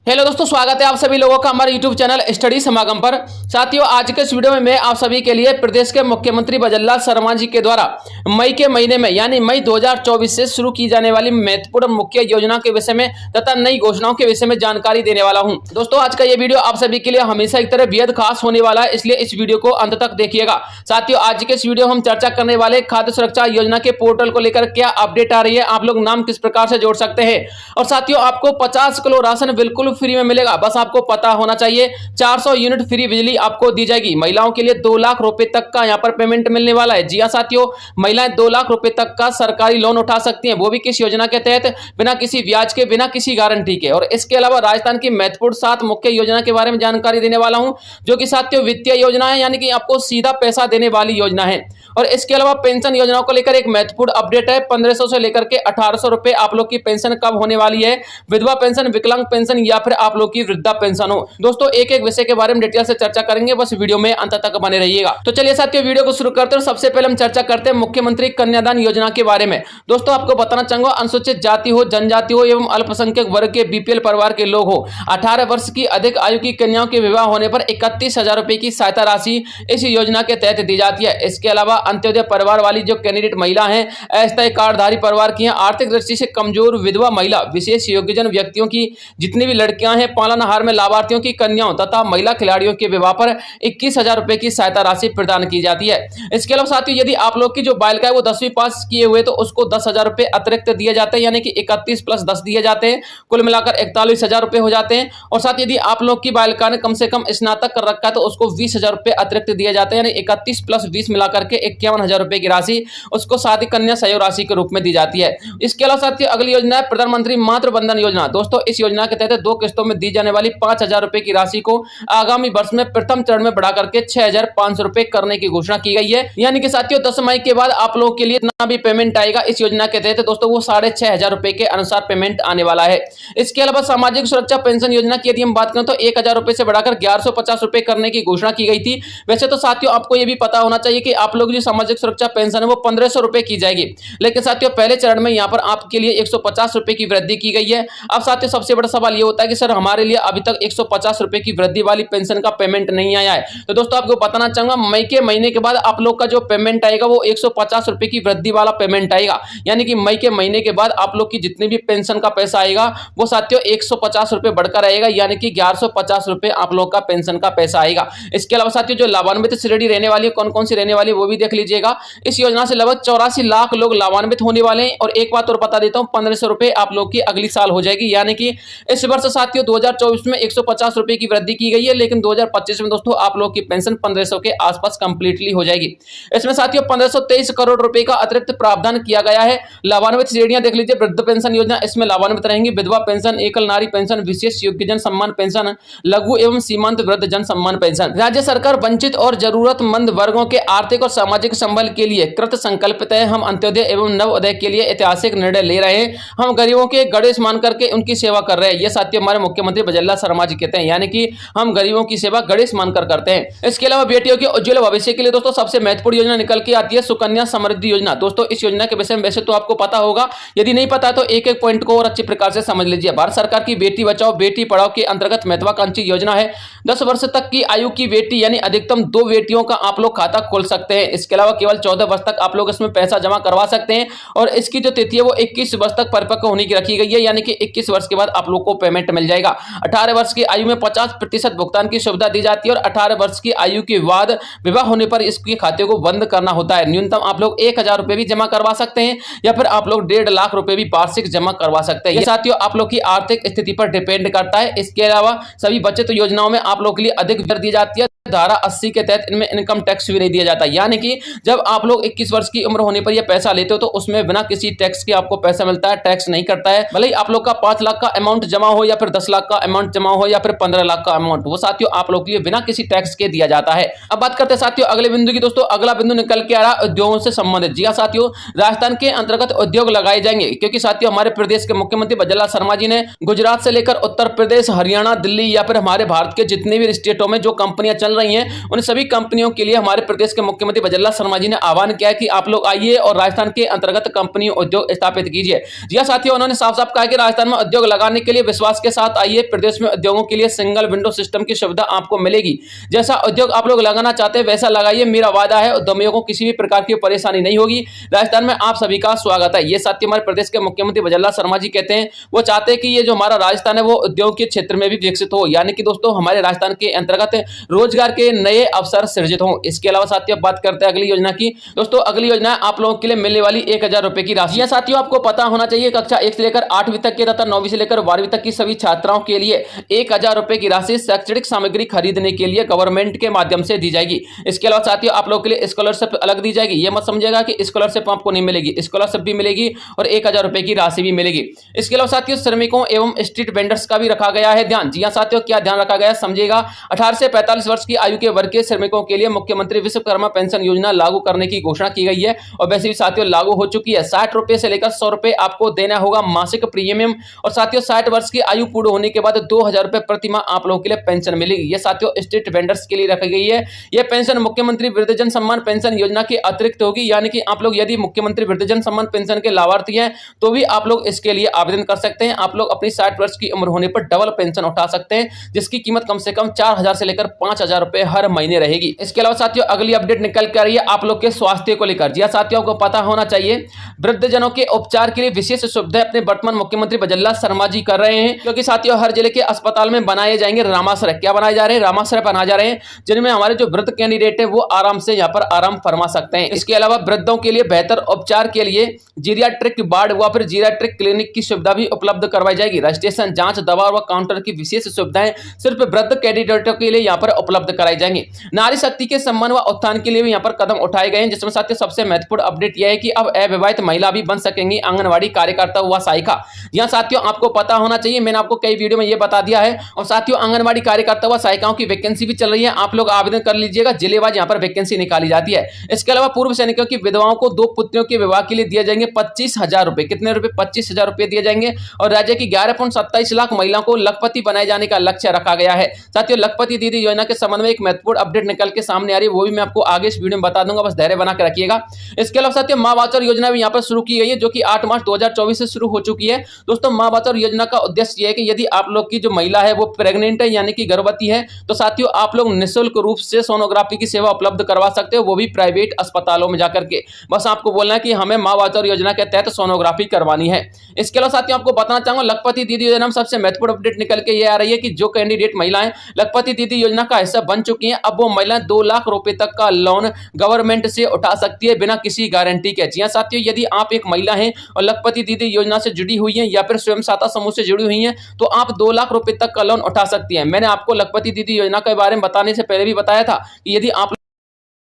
Hello दोस्तों, स्वागत है आप सभी लोगों का हमारे YouTube चैनल स्टडी समागम पर। साथियों, आज के इस वीडियो में मैं आप सभी के लिए प्रदेश के मुख्यमंत्री भजनलाल शर्मा जी के द्वारा मई के महीने में यानी मई 2024 से शुरू की जाने वाली महत्वपूर्ण मुख्य योजना के विषय में तथा नई घोषणाओं के विषय में जानकारी देने वाला हूं। दोस्तों, आज का ये वीडियो आप सभी के लिए हमेशा एक तरह बेहद खास होने वाला है, इसलिए इस वीडियो को अंत तक देखिएगा। साथियों, आज के इस वीडियो में हम चर्चा करने वाले खाद्य सुरक्षा योजना के पोर्टल को लेकर क्या अपडेट आ रही है, आप लोग नाम किस प्रकार से जोड़ सकते हैं, और साथियों आपको 50 किलो राशन बिल्कुल फ्री में मिलेगा। बस आपको पता होना चाहिए 400 यूनिट फ्री बिजली आपको दी जाएगी। महिलाओं के लिए 2 लाख रुपए तक का यहां पर पेमेंट मिलने वाला है। जी हां साथियों, महिलाएं 2 लाख रुपए तक का सरकारी लोन उठा सकती हैं, वो भी किस योजना के तहत, बिना किसी ब्याज के, बिना किसी गारंटी के। और इसके अलावा राजस्थान की महत्वपूर्ण 7 मुख्य योजना के बारे में जानकारी देने वाला हूं, जो कि साथियों वित्तीय योजना है, यानी कि आपको सीधा पैसा देने वाली योजना है। और इसके अलावा पेंशन योजनाओं को लेकर एक महत्वपूर्ण अपडेट है। 1500 से लेकर के 1800 रुपए आप लोग की पेंशन कब होने वाली है, विधवा पेंशन, विकलांग पेंशन या फिर आप लोग की वृद्धा पेंशन हो। दोस्तों, एक एक विषय के बारे में डिटेल से चर्चा करेंगे, बस वीडियो में अंत तक बने रहिएगा। तो चलिए साथियों, वीडियो को शुरू करते हैं। सबसे पहले हम चर्चा करते हैं मुख्यमंत्री कन्यादान योजना के बारे में। दोस्तों, आपको बताना चाहूंगा, अनुसूचित जाति हो, जनजाति हो एवं अल्पसंख्यक वर्ग के बीपीएल परिवार के लोग हो, 18 वर्ष की अधिक आयु की कन्याओं के विवाह होने पर 31,000 रुपए की सहायता राशि इस योजना के तहत दी जाती है। इसके अलावा अंत्योदय परिवार वाली जो कैंडिडेट महिला है, अस्थायी कार्डधारी परिवार की है, आर्थिक दृष्टि से कमजोर विधवा महिला, विशेष योग्यजन व्यक्तियों की जितनी भी लड़कियां हैं, पालनहार में लाभार्थियों की कन्याओं तथा महिला खिलाड़ियों के विवाह पर 21,000 रुपए की सहायता राशि प्रदान की जाती है। इसके अलावा साथियों, यदि आप लोग की जो बालिका है वो 10वीं पास किए हुए तो उसको 10,000 रुपए अतिरिक्त दिए जाते हैं, यानी कि 31 प्लस 10 दिए जाते हैं, कुल मिलाकर 41,000 रुपए हो जाते हैं। और साथ यदि आप लोग की बालिका ने कम से कम स्नातक कर रखा है तो उसको 20,000 रुपए अतिरिक्त दिए जाते हैं, यानी 31 प्लस 20 मिलाकर के 51,000 रुपए की राशि उसको शादी कन्या सहयोग राशि के रूप में दी जाती है। इसके अलावा साथियों, अगली योजना है प्रधानमंत्री मातृ वंदन योजना। दोस्तों, इस योजना के तहत 2 किस्तों में दी जाने वाली 5,000 रुपए की राशि को आगामी वर्ष में प्रथम चरण में बढ़ा करके 6,500 रुपए करने की घोषणा की गई है। यानी कि साथियों 10 मई के बाद आप लोगों के लिए इतना भी पेमेंट आएगा इस योजना के तहत, दोस्तों वो 6,500 रुपए के अनुसार पेमेंट आने वाला है। इसके अलावा सामाजिक सुरक्षा पेंशन योजना की यदि हम बात करें तो 1,000 रुपए से बढ़ाकर 1,150 रुपए करने की घोषणा की गई थी। वैसे तो साथियों आपको यह भी पता होना चाहिए कि आप लोग जो सामाजिक सुरक्षा पेंशन है वो 1,500 रुपए की जाएगी, लेकिन साथियों पहले चरण में यहाँ पर आपके लिए 150 रुपए की वृद्धि की गई है। अब साथियों सबसे बड़ा सवाल ये होता है कि सर हमारे लिए अभी तक 150 रुपए की वृद्धि वाली पेंशन का पेमेंट नहीं आया है। तो दोस्तों आपको बताना चाहूंगा, मई के महीने के बाद आप लोग का जो पेमेंट आएगा वो 150 रुपए की वृद्धि वाला पेमेंट आएगा, यानी कि मई के महीने के बाद आप लोग की जितनी भी पेंशन का पैसा आएगा वो साथियों 150 रुपए बढ़कर आएगा, यानी कि 1,150 रुपए आप लोग का पेंशन का पैसा आएगा। इसके अलावा साथियों जो लाभान्वित श्रेणी रहने वाली है, कौन कौन सी रहने वाली है वो भी देख लीजिएगा। इस योजना से लगभग 84 लाख लोग लाभान्वित होने वाले हैं। और एक बात और बता देता हूं, 1,500 रुपए आप लोग की अगली साल हो जाएगी, यानी कि इस वर्ष साथियों 2024 में 150 रुपए की वृद्धि की गई है, लेकिन 2025 में दोस्तों आप लोग की पेंशन 1,500 के आसपास कंप्लीटली हो जाएगी। इसमें साथियों 1,523 करोड़ रुपए का अतिरिक्त प्रावधान किया गया है। लाभान्वित श्रेणियां देख लीजिए, वृद्ध पेंशन योजना इसमें लाभान्वित रहेंगी, विधवा पेंशन, एकल नारी पेंशन, विशेष योग्यजन सम्मान पेंशन, लघु एवं सीमांत वृद्ध जन सम्मान पेंशन। राज्य सरकार वंचित और जरूरतमंद वर्गों के आर्थिक और सामाजिक संबल के लिए कृत संकल्पित है। हम अंत्योदय एवं नवोदय के लिए ऐतिहासिक निर्णय ले रहे हैं। हम गरीबों के गणेश मान करके उनकी सेवा कर रहे हैं। ये साथियों हमारे मुख्यमंत्री भजनलाल शर्मा जी कहते हैं, यानी कि हम गरीबों की सेवा गणेश मानकर करते हैं। इसके अलावा बेटियों के उज्जवल भविष्य के लिए दोस्तों सबसे महत्वपूर्ण योजना निकल के आती है सुकन्या समृद्धि योजना। दोस्तों इस योजना के विषय में वैसे तो आपको पता होगा, यदि नहीं पता तो एक एक पॉइंट को और अच्छी प्रकार से समझ लीजिए। भारत सरकार की बेटी बचाओ बेटी पढ़ाओ के अंतर्गत महत्वाकांक्षी योजना है। 10 वर्ष तक की आयु की बेटी यानी अधिकतम 2 बेटियों का आप लोग खाता खोल सकते हैं। इसके अलावा केवल 14 वर्ष तक आप लोग इसमें पैसा जमा करवा सकते हैं, और इसकी जो तिथि है वो 21 वर्ष तक परिपक्व होने की रखी गई है, यानी कि 21 वर्ष के बाद आप लोग को पेमेंट मिल जाएगा। 18 वर्ष की आयु में 50% भुगतान की सुविधा दी जाती है, और 18 वर्ष की आयु के बाद विवाह होने पर इसके खाते को बंद करना होता है। न्यूनतम आप लोग 1,000 रुपए भी जमा करवा सकते हैं, या फिर आप लोग 1.5 लाख रुपए भी वार्षिक जमा करवा सकते हैं। ये साथियों आप लोग की आर्थिक स्थिति पर डिपेंड करता है। इसके अलावा सभी बचत योजनाओं में आप लोग के लिए अधिक दर दी जाती है। धारा 80 के तहत इनमें इनकम टैक्स भी नहीं दिया जाता, यानी कि जब आप लोग 21 वर्ष की उम्र होने पर यह पैसा लेते हो तो उसमें बिना किसी टैक्स के आपको पैसा मिलता है, टैक्स नहीं करता है। भले ही आप लोग का 5 लाख का अमाउंट जमा हो, या फिर 10 लाख का अमाउंट जमा हो, या फिर 15 लाख का अमाउंट, वो साथियों आप लोग के लिए बिना किसी टैक्स के दिया जाता है। अब बात करते हैं साथियों अगले बिंदु की। दोस्तों अगला बिंदु निकल के आ रहा है उद्योगों से संबंधित। जी हाँ साथियों, राजस्थान के अंतर्गत उद्योग लगाए जाएंगे, क्योंकि साथियों हमारे प्रदेश के मुख्यमंत्री भजनलाल शर्मा जी ने गुजरात से लेकर उत्तर प्रदेश, हरियाणा, दिल्ली या फिर हमारे भारत के जितने भी स्टेटों में जो कंपनियां चल रही हैं उन सभी कंपनियों के लिए हमारे प्रदेश के मुख्यमंत्री भजनलाल शर्मा जी ने आह्वान किया है कि आप लोग आइए और राजस्थान के अंतर्गत कंपनी उद्योग स्थापित कीजिए। जी साथियों, उन्होंने साफ साफ कहा कि राजस्थान में उद्योग लगाने के लिए विश्वास के साथ आइए। प्रदेश में उद्योगों के लिए सिंगल विंडो सिस्टम की सुविधा आपको मिलेगी। जैसा उद्योग आप लोग लगाना चाहते हैं वैसा लगाइए, मेरा वादा है उद्यमियों को किसी भी प्रकार की परेशानी नहीं होगी। राजस्थान में आप सभी का स्वागत है। ये साथी हमारे प्रदेश के मुख्यमंत्री भजनलाल शर्मा जी कहते हैं, वो चाहते हैं कि ये जो हमारा राजस्थान है वो उद्योग के क्षेत्र में भी विकसित हो, यानी कि दोस्तों हमारे राजस्थान के अंतर्गत रोजगार के नए अवसर सृजित हो। इसके अलावा साथियों बात करते हैं अगली योजना की। दोस्तों अगली योजना आप लोगों के लिए मिलने वाली 1000 रुपए की राशि। यह साथियों आपको पता होना चाहिए कक्षा 1 से लेकर 8वीं तक के तथा 9वीं से लेकर 12वीं तक की सभी छात्राओं के लिए 1000 रुपए की राशि शैक्षणिक सामग्री खरीदने के लिए गवर्नमेंट के माध्यम से दी जाएगी। इसके अलावा साथियों आप लोगों के लिए स्कॉलरशिप अलग दी जाएगी। यह मत समझिएगा कि स्कॉलरशिप आपको नहीं मिलेगी, स्कॉलरशिप भी मिलेगी और 1000 रुपए की राशि भी मिलेगी। इसके अलावा साथियों श्रमिकों एवं स्ट्रीट वेंडर्स का भी रखा गया है ध्यान। जी हां साथियों, क्या ध्यान रखा गया समझिएगा। 18 से 45 वर्ष की आयु के वर्ग के श्रमिकों के लिए मुख्यमंत्री विश्वकर्मा पेंशन योजना लागू करने की घोषणा की गई है और वैसे भी साथियों लागू हो चुकी है। 60 रुपए से लेकर 100 रुपए आपको देना होगा मासिक प्रीमियम और साथियों 60 वर्ष की आयु पूर्ण होने के बाद 2000 रुपए प्रति माह आप लोगों के लिए पेंशन मिलेगी। यह साथियों स्ट्रीट वेंडर्स के लिए रखी गई है। यह पेंशन मुख्यमंत्री वृद्धजन सम्मान पेंशन योजना के अतिरिक्त होगी, यानी कि आप लोग यदि मुख्यमंत्री वृद्धजन सम्मान पेंशन के लाभार्थी हैं तो भी आप लोग इसके लिए आवेदन कर सकते हैं। आप लोग अपनी 60 वर्ष की उम्र होने पर डबल पेंशन उठा सकते हैं, जिसकी कीमत कम से कम 4000 से लेकर 5000 रुपए हर महीने रहेगी। इसके अलावा साथियों अगली अपडेट निकल कर रही है आप लोग के स्वास्थ्य को लेकर। जी साथियों को पता होना चाहिए वृद्धजनों के उपचार के लिए विशेष सुविधाएं अपने वर्तमान मुख्यमंत्री भजनलाल शर्मा जी कर रहे हैं, क्योंकि साथियों हर जिले के अस्पताल में बनाए जाएंगे रामाश्रय। क्या बनाए जा रहे हैं? रामाश्रय बनाए जा रहे हैं, जिनमें हमारे जो वृद्ध कैंडिडेट है वो आराम से यहाँ पर आराम फरमा सकते हैं। इसके अलावा वृद्धों के लिए बेहतर उपचार के लिए जीरियाट्रिक वार्ड व फिर जीरियाट्रिक क्लिनिक की सुविधा भी उपलब्ध करवाई जाएगी। रजिस्ट्रेशन, जांच, दवा व काउंटर की विशेष सुविधाएं सिर्फ वृद्ध कैंडिडेटों के लिए यहाँ पर उपलब्ध कराई जाएंगी। नारी शक्ति के सम्मान व उत्थान के लिए भी यहाँ पर कदम उठाए गए हैं, जिसमें साथियों सबसे महत्वपूर्ण अपडेट यह है कि अब अविवाहित महिला भी बन सकेंगी आंगनवाड़ी कार्यकर्ता व सहायिका। यहाँ साथियों आपको पता होना चाहिए, मैंने आपको कई वीडियो में ये बता दिया है। और साथियों आंगनवाड़ी कार्यकर्ता व सहायिकाओं की वैकेंसी भी चल रही है, आप लोग आवेदन कर लीजिएगा। जिलेवार यहाँ पर वैकेंसी निकाली जाती है। इसके अलावा पूर्व सैनिकों की विधवाओं को 2 पुत्रियों के विवाह के लिए दिए जाएंगे 25,000 रुपए। कितने रुपए? 25,000 रुपए दिए जाएंगे। और राज्य की 11.27 लाख महिलाओं को लखपति बनाए जाने का लक्ष्य रखा गया है। साथियों लखपति दीदी योजना के संबंध में एक महत्वपूर्ण अपडेट निकल के सामने आ रही है, वो भी मैं आपको आगे इस वीडियो में बता दूंगा, बस धैर्य बना के रखिएगा। इसके अलावा साथियों मां वाचर योजना भी यहाँ पर शुरू की गई है, जो कि 8 मार्च 2024 से शुरू हो चुकी है। दोस्तों मां वाचर योजना का उद्देश्य यह है कि यदि आप लोग की जो महिला है वो प्रेग्नेंट है यानी कि गर्भवती है, तो साथियों आप लोग निःशुल्क रूप से सोनोग्राफी की सेवा उपलब्ध करवा सकते हो, वो भी प्राइवेट अस्पतालों में जाकर के। बस आपको बोलना है कि हमें मां वाचर योजना के तहत सोनोग्राफी करवानी है। इसके अलावा साथियों आपको बताना चाहूंगा लखपति दीदी योजना में सबसे महत्वपूर्ण अपडेट निकल के ये आ रही है कि जो कैंडिडेट महिलाएं लखपति दीदी योजना का हिस्सा बन चुकी हैं, अब वो महिलाएं 2 लाख रुपए तक का लोन गवर्नमेंट से उठा सकती है बिना किसी गारंटी के। जी हां साथियों, यदि आप एक महिला हैं और लखपति दीदी योजना से जुड़ी हुई हैं या फिर स्वयं सहायता समूह से जुड़ी हुई हैं, तो आप 2 लाख रुपए तक का लोन उठा सकती हैं। मैंने आपको लखपति दीदी योजना के बारे में बताने से पहले भी बताया था कि यदि आप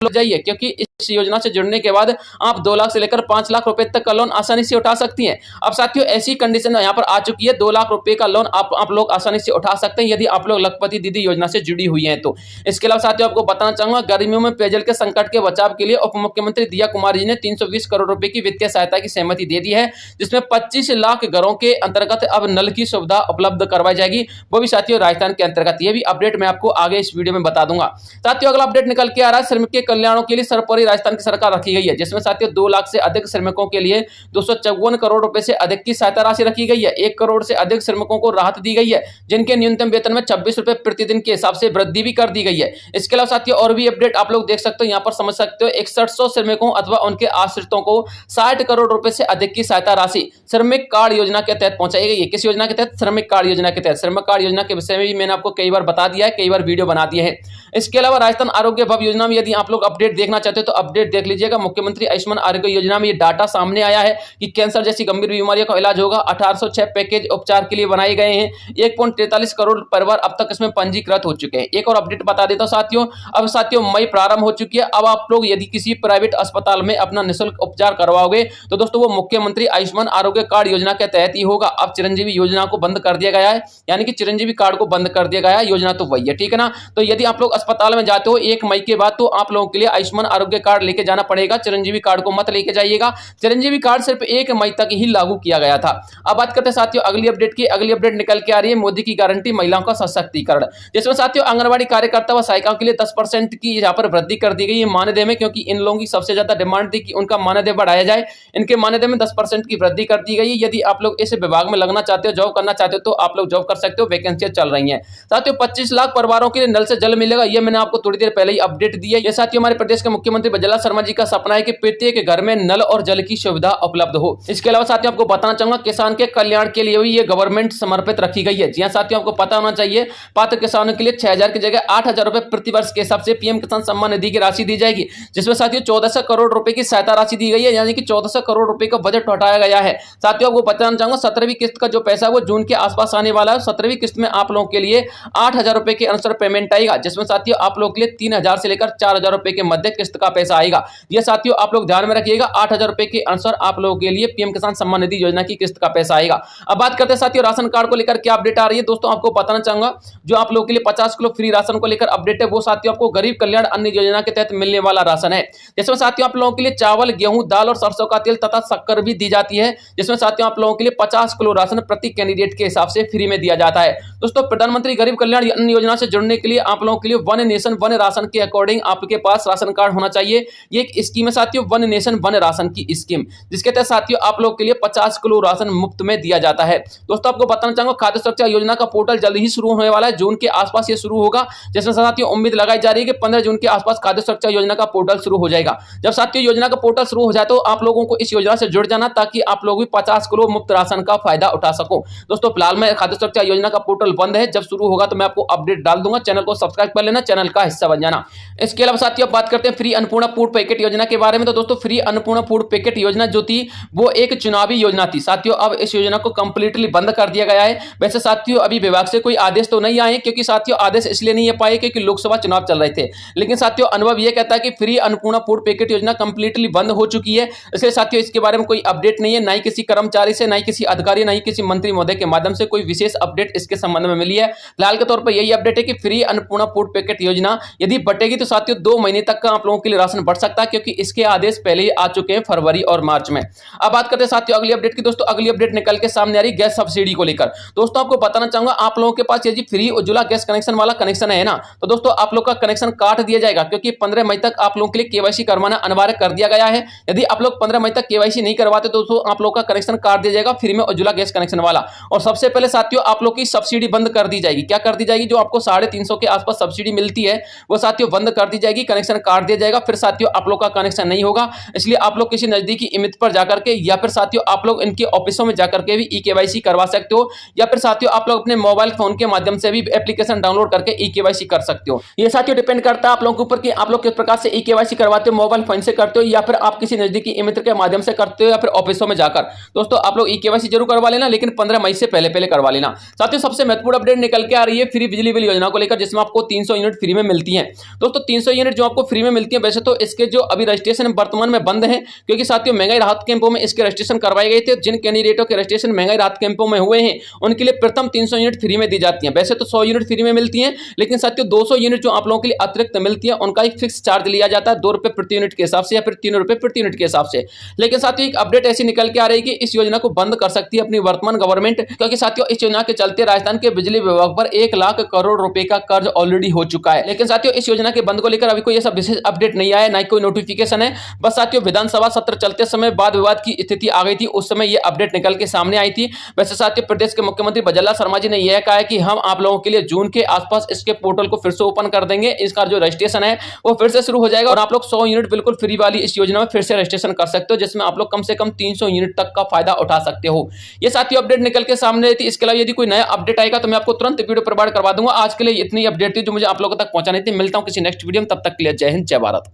जाइए, क्योंकि इस योजना से जुड़ने के बाद आप 2 लाख से लेकर 5 लाख रुपए तक का लोन आसानी से उठा सकती हैं। अब साथियों ऐसी कंडीशन यहाँ पर आ चुकी है, 2 लाख रुपए का लोन आप लोग आसानी से उठा सकते हैं यदि आप लोग लखपति दीदी योजना से जुड़ी हुई हैं तो। इसके अलावा साथियों आपको बताना चाहूंगा गर्मियों में पेयजल के संकट के बचाव के लिए उप मुख्यमंत्री दिया कुमारी जी ने 320 करोड़ रुपए की वित्तीय सहायता की सहमति दे दी है, जिसमें 25 लाख घरों के अंतर्गत अब नल की सुविधा उपलब्ध करवाई जाएगी, वो भी साथियों राजस्थान के अंतर्गत। ये भी अपडेट मैं आपको आगे इस वीडियो में बता दूंगा। साथियों अगला अपडेट निकल के आ रहा है श्रमिक के कल्याणों के लिए सर्वोपरि राजस्थान की सरकार रखी गई है, जिसमें साथियों 2 लाख से अधिक श्रमिकों के लिए 254 करोड़ रुपए से अधिक की सहायता राशि रखी गई है। 1 करोड़ से अधिक श्रमिकों को राहत दी गई है, जिनके न्यूनतम वेतन में 26 रुपए प्रतिदिन के हिसाब से वृद्धि भी कर दी गई है। इसके अलावा साथियों और भी अपडेट आप लोग देख सकते हो, यहाँ पर समझ सकते हो 6100 श्रमिकों अथवा उनके आश्रितों को 60 करोड़ रुपए से अधिक की सहायता राशि श्रमिक कार्ड योजना के तहत पहुंचाई गई है। किस योजना के तहत? श्रमिक कार्ड योजना के तहत। श्रमिक कार्ड योजना के विषय में भी मैंने आपको कई बार बता दिया है, कई बार वीडियो बना दिए हैं। इसके अलावा राजस्थान आरोग्य भव योजना में यदि आप लोग अपडेट देखना चाहते हो तो अपडेट देख लीजिएगा। मुख्यमंत्री आयुष्मान आरोग्य योजना में ये डाटा सामने आया है कि कैंसर जैसी गंभीर बीमारियों का इलाज होगा। 1806 पैकेज उपचार के लिए बनाए गए हैं। 1.43 करोड़ परिवार अब तक इसमें पंजीकृत हो चुके हैं। एक और अपडेट बता देता हूं साथियों, अब साथियों मई प्रारंभ हो चुकी है। अब आप लोग यदि किसी प्राइवेट अस्पताल में अपना निःशुल्क उपचार करवाओगे तो दोस्तों वो मुख्यमंत्री आयुष्मान आरोग्य कार्ड योजना के तहत ही होगा। अब चिरंजीवी योजना को बंद कर दिया गया है, यानी कि चिरंजीवी कार्ड को बंद कर दिया गया है, योजना तो वही है, ठीक है ना। तो यदि आप लोग अस्पताल में जाते हो 1 मई के बाद तो आप लोगों के लिए आयुष्मान आरोग्य कार्ड लेके जाना पड़ेगा, चिरंजीवी कार्ड को मत लेके जाइएगा। चिरंजीवी कार्ड सिर्फ 1 मई तक ही लागू किया गया था। अब बात करते हैं साथियों अगली अपडेट की। अगली अपडेट निकल के आ रही है मोदी की गारंटी महिलाओं का सशक्तिकरण, जिसमें साथियों आंगनबाड़ी कार्यकर्ता व सहायिकाओं के लिए 10% की यहाँ पर वृद्धि कर दी गई है मानदेय में, क्योंकि इन लोगों की सबसे ज्यादा डिमांड थी कि उनका मानदेय बढ़ाया जाए। इनके मानदेय में 10% की वृद्धि कर दी गई है। यदि आप लोग इस विभाग में लगना चाहते हो, जॉब करना चाहते हो, तो आप लोग जॉब कर सकते हो, वैकेंसियां चल रही हैं। साथियों 25 लाख परिवारों के लिए नल से जल मिलेगा, ये मैंने आपको थोड़ी देर पहले ही अपडेट दी है। ये साथियों हमारे प्रदेश के मुख्यमंत्री बजरलाल शर्मा जी का सपना है कि प्रत्येक घर में नल और जल की सुविधा उपलब्ध हो। इसके अलावा साथियों आपको बताना चाहूंगा किसान के कल्याण के लिए भी ये गवर्नमेंट समर्पित रखी गई है। जी हां साथियों, आपको पता होना चाहिए पात्र किसानों के लिए 6000 की जगह 8000 रुपए प्रति वर्ष के हिसाब से पीएम किसान सम्मान निधि की राशि दी जाएगी, जिसमें साथियों 1400 करोड़ रुपए की सहायता राशि दी गई है, यानी कि 1400 करोड़ रुपए का बजट हटाया गया है। साथियों आपको बताना चाहूंगा 17वीं किस्त का जो पैसा है वो जून के आसपास आने वाला है। 17वीं किस्त में आप लोगों के लिए 8000 रुपए के अनुसार पेमेंट आएगा, जिसमें साथियों आप लोगों के लिए 3000 से लेकर 4000 रुपए के मध्य किस्त का पैसा आएगा। यह साथियों आप लोग ध्यान में रखिएगा, 8000 रुपए के अनुसार आप लोगों के लिए पीएम किसान सम्मान निधि योजना की किस्त का पैसा आएगा। अब बात करते हैं साथियों राशन कार्ड को लेकर क्या अपडेट आ रही है। दोस्तों आपको बताना चाहूंगा जो आप लोगों के लिए 50 किलो फ्री राशन को लेकर अपडेट है, वो साथियों आपको गरीब कल्याण अन्न योजना के तहत मिलने वाला राशन है, जिसमें साथियों आप लोगों के लिए चावल, गेहूं, दाल और सरसों का तेल तथा शक्कर भी दी जाती है, जिसमें साथियों आप लोगों के लिए 50 किलो राशन प्रति कैंडिडेट के हिसाब से फ्री में दिया जाता है। दोस्तों प्रधानमंत्री गरीब कल्याण अन्न योजना से जुड़ने के लिए आप लोगों के लिए वन नेशन वन राशन के अकॉर्डिंग आपके पास राशन कार्ड होना चाहिए। ये एक स्कीम है साथियों, वन नेशन वन राशन की स्कीम, जिसके तहत साथियों आप लोग के लिए 50 किलो राशन मुफ्त में दिया जाता है। दोस्तों आपको बताना चाहूंगा खाद्य सुरक्षा योजना का पोर्टल जल्द ही शुरू होने वाला है, जून के आसपास ये शुरू होगा, जिसमें साथियों उम्मीद लगाई जा रही है कि 15 जून के आसपास खाद्य सुरक्षा योजना का पोर्टल शुरू हो जाएगा। जब साथियों योजना का पोर्टल शुरू हो जाए तो आप लोगों को इस योजना से जुड़ जाना, ताकि आप लोग भी 50 किलो मुफ्त राशन का फायदा उठा सको। दोस्तों फिलहाल में खाद्य सुरक्षा योजना का पोर्टल बंद है, जब शुरू होगा तो मैं आपको अपडेट डाल दूंगा। चैनल को सब्सक्राइब कर लेना, चैनल का हिस्सा बन जाना। इसके अलावा साथियों बात करते हैं फ्री अन्नपूर्णा फूड पैकेट योजना के बारे में। तो दोस्तों फ्री अन्नपूर्णा फूड पैकेट योजना जो थी वो एक चुनावी योजना थी साथियों, अब इस योजना को कंप्लीटली बंद कर दिया गया है। वैसे साथियों अभी विभाग से कोई आदेश तो नहीं आए, क्योंकि साथियों आदेश इसलिए नहीं आ पाए क्योंकि लोकसभा चुनाव चल रहे थे, लेकिन साथियों अनुभव यह कहता है कि फ्री अन्नपूर्णा फूड पैकेट योजना कंप्लीटली बंद हो चुकी है। इसलिए साथियों इसके बारे में कोई अपडेट नहीं है, ना ही किसी कर्मचारी से, ना ही किसी अधिकारी, ना ही किसी मंत्री महोदय के माध्यम से कोई विशेष अपडेट इसके संबंध में मिली है। फिलहाल के तौर पर यही अपडेट है कि फ्री अन्नपूर्णा फूड पैकेट योजना यदि बटेगी तो साथियों 2 महीने तक का आप लोगों के लिए राशन बढ़ सकता है, क्योंकि इसके आदेश पहले ही आ चुके हैं फरवरी और मार्च में। अब बात करते हैं साथियों अगली अपडेट की। दोस्तों अगली अपडेट निकल के सामने आ रही गैस सब्सिडी को लेकर। दोस्तों आपको बताना चाहूंगा आप लोगों के पास यदि फ्री उज्ज्वला गैस कनेक्शन वाला कनेक्शन है ना, तो दोस्तों आप लोग का कनेक्शन काट दिया जाएगा, क्योंकि 15 मई तक आप लोगों के लिए केवाईसी करवाना अनिवार्य कर दिया गया है। यदि आप लोग 15 मई तक केवाईसी नहीं करवाते तो दोस्तों आप लोग का कनेक्शन काट दिया जाएगा फ्री में उज्ज्वला गैस कनेक्शन वाला। और सबसे पहले साथियों आप लोग की सब्सिडी बंद कर दी जाएगी। क्या कर दी जाएगी? जो आपको 350 के आसपास सब्सिडी मिलती है वो साथियों बंद कर दी जाएगी, कनेक्शन काट दिया जाएगा। फिर साथियों आप लोग का कनेक्शन नहीं होगा। इसलिए आप लोग किसी नजदीकी इमित पर जाकर के या फिर साथियों आप लोग इनके ऑफिसों में जाकर के भी ई-केवाईसी करवा सकते हो, या फिर साथियों आप लोग अपने मोबाइल फोन के माध्यम से भी एप्लीकेशन डाउनलोड करके ई-केवाईसी कर सकते हो। ये साथियों डिपेंड करता है आप लोगों के ऊपर कि आप लोग किस प्रकार से ई-केवाईसी करवाते हो, मोबाइल फोन से करते हो या फिर आप किसी नजदीकी इमित्र के माध्यम से करते हो या फिर ऑफिसों में जाकर। दोस्तों आप लोग ई-केवाईसी जरूर करवा लेना, लेकिन 15 मई से पहले करवा लेना। साथियों सबसे महत्वपूर्ण अपडेट निकल के आ रही है फ्री बिजली बिल योजना को लेकर, जिसमें आपको 300 यूनिट फ्री में मिलती है। दोस्तों 300 यूनिट जो आपको फ्री में मिलती है, वैसे तो इसके जो अभी रजिस्ट्रेशन वर्तमान में बंद है, क्योंकि साथियों महंगाई राहत कैंपों में इसके रजिस्ट्रेशन करवाए गए थे। जिन कैंडिडेटों के रजिस्ट्रेशन महंगाई राहत कैंपों में हुए हैं उनके लिए प्रथम 300 यूनिट फ्री में दी जाती है। वैसे तो 100 यूनिट फ्री में मिलती है, लेकिन साथियों 200 यूनिट जो आप लोगों के लिए अतिरिक्त मिलती है उनका एक फिक्स चार्ज लिया जाता है, 2 रुपए प्रति यूनिट के हिसाब से या फिर 3 रुपए प्रति यूनिट के हिसाब से। लेकिन साथियों एक अपडेट ऐसी निकल के आ रही है कि इस योजना को बंद कर सकती है अपनी वर्तमान गवर्नमेंट, क्योंकि साथियों इस योजना के चलते राजस्थान के बिजली विभाग पर 1 लाख करोड़ रुपए का कर्ज ऑलरेडी हो चुका है। लेकिन साथियों इस योजना के बंद को लेकर अभी कोई ऐसा विशेष अपडेट नहीं आया, ना कोई नोटिफिकेशन है। बस साथियों विधानसभा सत्र चलते समय वाद विवाद की स्थिति आ गई थी, उस समय यह अपडेट निकल के सामने आई थी। वैसे साथियों प्रदेश के मुख्यमंत्री बजरलाल शर्मा जी ने यह कहा है कि हम आप लोगों के लिए जून के आसपास इसके पोर्टल को फिर से ओपन कर देंगे, इसका जो रजिस्ट्रेशन है वो फिर से शुरू हो जाएगा और आप लोग 100 यूनिट बिल्कुल फ्री वाली इस योजना में फिर से रजिस्ट्रेशन कर सकते हो, जिसमें आप लोग कम से कम 300 यूनिट तक का फायदा उठा सकते हो। ये साथियों अपडेट निकल के सामने थी। इसके अलावा यदि कोई नया अपडेट आएगा तो मैं आपको तुरंत वीडियो प्रोवाइड करवा दूंगा। आज के लिए इतनी अपडेट थी जो मुझे आप लोगों तक पहुंचानी थी। मिलता हूं किसी नेक्स्ट वीडियो में, तब तक के लिए जय हिंद जय भारत।